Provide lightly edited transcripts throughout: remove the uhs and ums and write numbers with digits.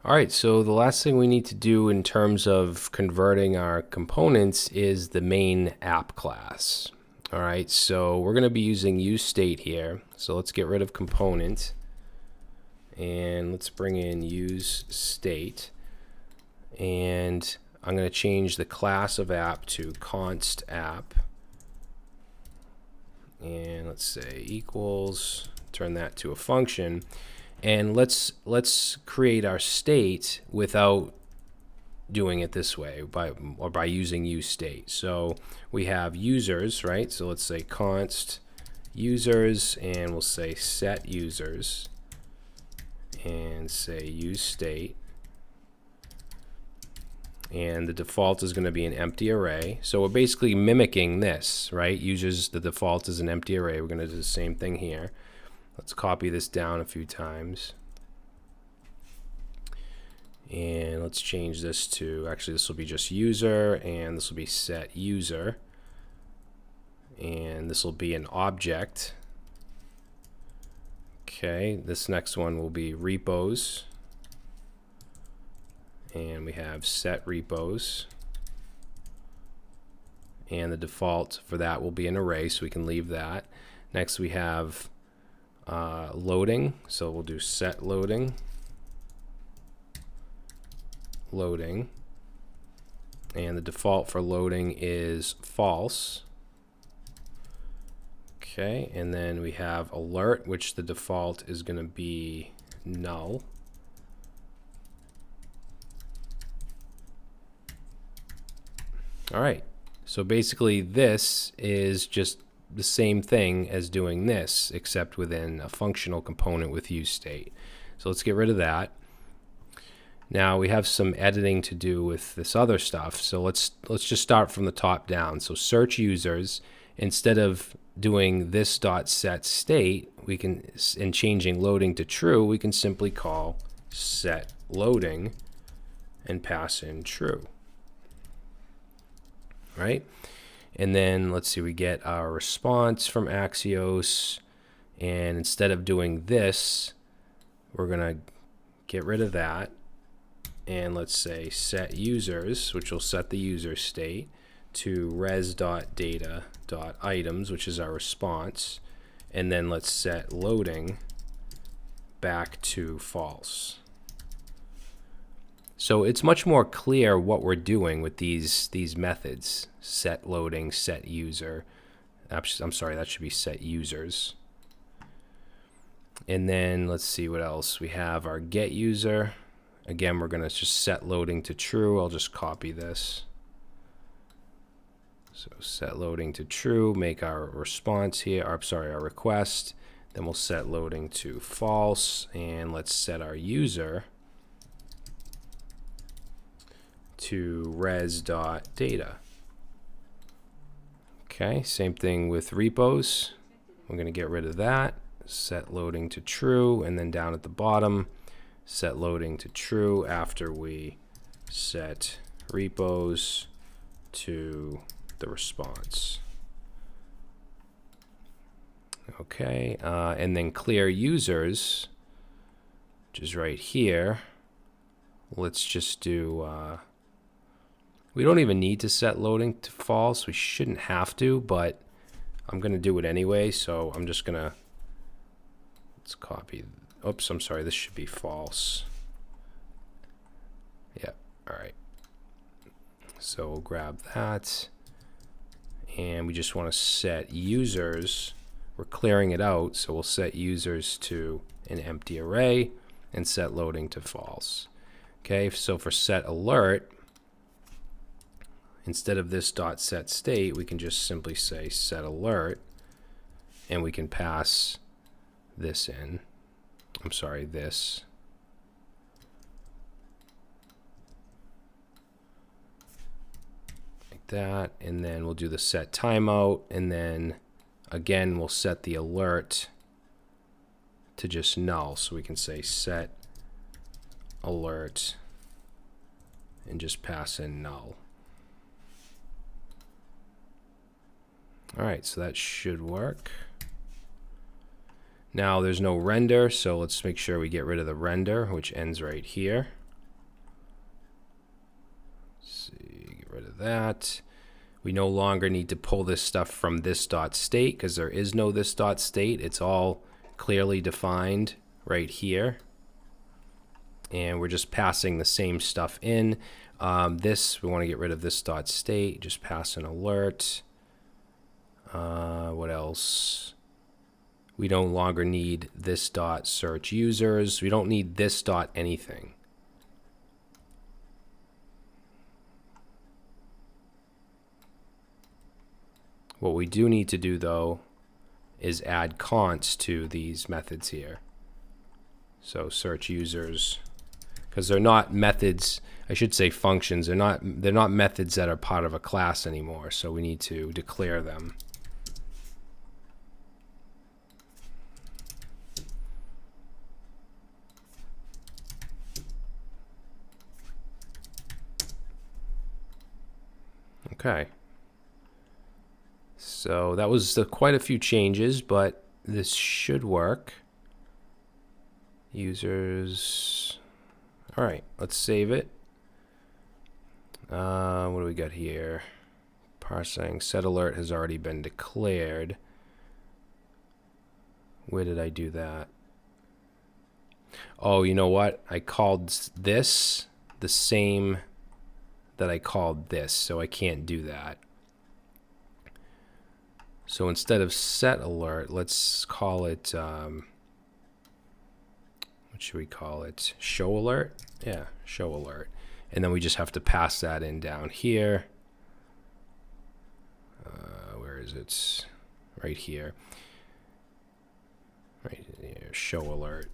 All right, so the last thing we need to do in terms of converting our components is the main app class. All right, so we're going to be using useState here. So let's get rid of component and let's bring in useState. And I'm going to change the class of app to const app. And let's say equals, turn that to a function. And let's create our state without doing it this way by using useState. So we have users, right? So let's say const users, and we'll say set users, and say useState. And the default is going to be an empty array. So we're basically mimicking this, right? Users, the default is an empty array. We're going to do the same thing here. Let's copy this down a few times. And let's change this to, actually this will be just user, and this will be set user. And this will be an object. Okay, this next one will be repos. And we have set repos. And the default for that will be an array, so we can leave that. Next we have loading, so we'll do set loading, and the default for loading is false. Okay, and then we have alert, which the default is going to be null. All right, so basically this is just the same thing as doing this, except within a functional component with useState. So let's get rid of that. Now we have some editing to do with this other stuff. So let's just start from the top down. So search users, instead of doing this dot set state, we can, in changing loading to true, we can simply call set loading and pass in true. Right? And then let's see, we get our response from Axios, and instead of doing this, we're going to get rid of that, and let's say set users, which will set the user state, to res.data.items, which is our response, and then let's set loading back to false. So it's much more clear what we're doing with these methods: set loading, set user. I'm sorry, that should be set users. And then let's see what else. We have our get user. Again, we're going to just set loading to true. I'll just copy this. So set loading to true, make our response here, or, sorry, our request. Then we'll set loading to false, and let's set our user to res.data. Okay, same thing with repos. We're going to get rid of that. Set loading to true, and then down at the bottom, set loading to true after we set repos to the response. Okay, and then clear users, which is right here. Let's just do we don't even need to set loading to false. We shouldn't have to, but I'm going to do it anyway. So I'm just going to, let's copy. Oops, I'm sorry. This should be false. Yeah. All right. So we'll grab that. And we just want to set users. We're clearing it out. So we'll set users to an empty array and set loading to false. Okay. So for set alert, instead of this dot set state, we can just simply say set alert, and we can pass this in. I'm sorry, this. Like that, and then we'll do the set timeout, and then again we'll set the alert to just null. So we can say set alert and just pass in null. All right, so that should work. Now there's no render, so let's make sure we get rid of the render, which ends right here. rid of that. We no longer need to pull this stuff from this dot state because there is no this dot state. It's all clearly defined right here. And we're just passing the same stuff in. This, we want to get rid of this dot state. Just pass an alert. What else? We no longer need this dot search users. We don't need this dot anything. What we do need to do, though, is add consts to these methods here. So search users, because they're not methods, I should say functions. They're not methods that are part of a class anymore. So we need to declare them. Okay. So that was quite a few changes, but this should work. Users. All right, let's save it. What do we got here? Parsing set alert has already been declared. Where did I do that? Oh, you know what? I called this the same that I called this, so I can't do that. So instead of set alert, let's call it, what should we call it? Show alert? Yeah, show alert. And then we just have to pass that in down here. Where is it? Right here. Right here, show alert.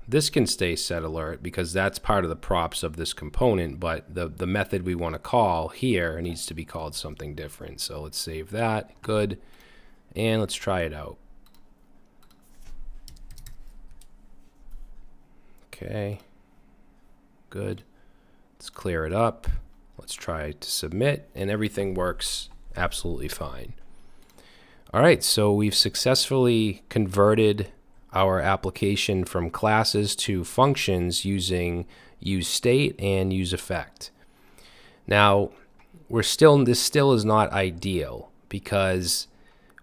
This can stay set alert because that's part of the props of this component, but the method we want to call here needs to be called something different. So let's save that. Good. And let's try it out. Okay. Good. Let's clear it up. Let's try to submit, and everything works absolutely fine. All right, so we've successfully converted our application from classes to functions using useState and useEffect. Now, this still is not ideal because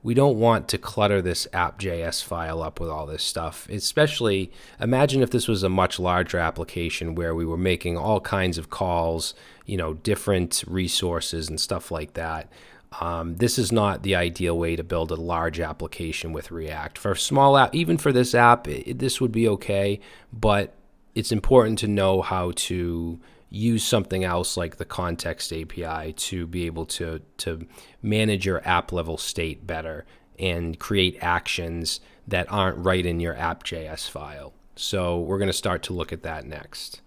we don't want to clutter this app.js file up with all this stuff. Especially, imagine if this was a much larger application where we were making all kinds of calls, you know, different resources and stuff like that. This is not the ideal way to build a large application with React. For a small app, even for this app, this would be okay, but it's important to know how to use something else like the context API to be able to manage your app level state better and create actions that aren't right in your app.js file. So we're going to start to look at that next.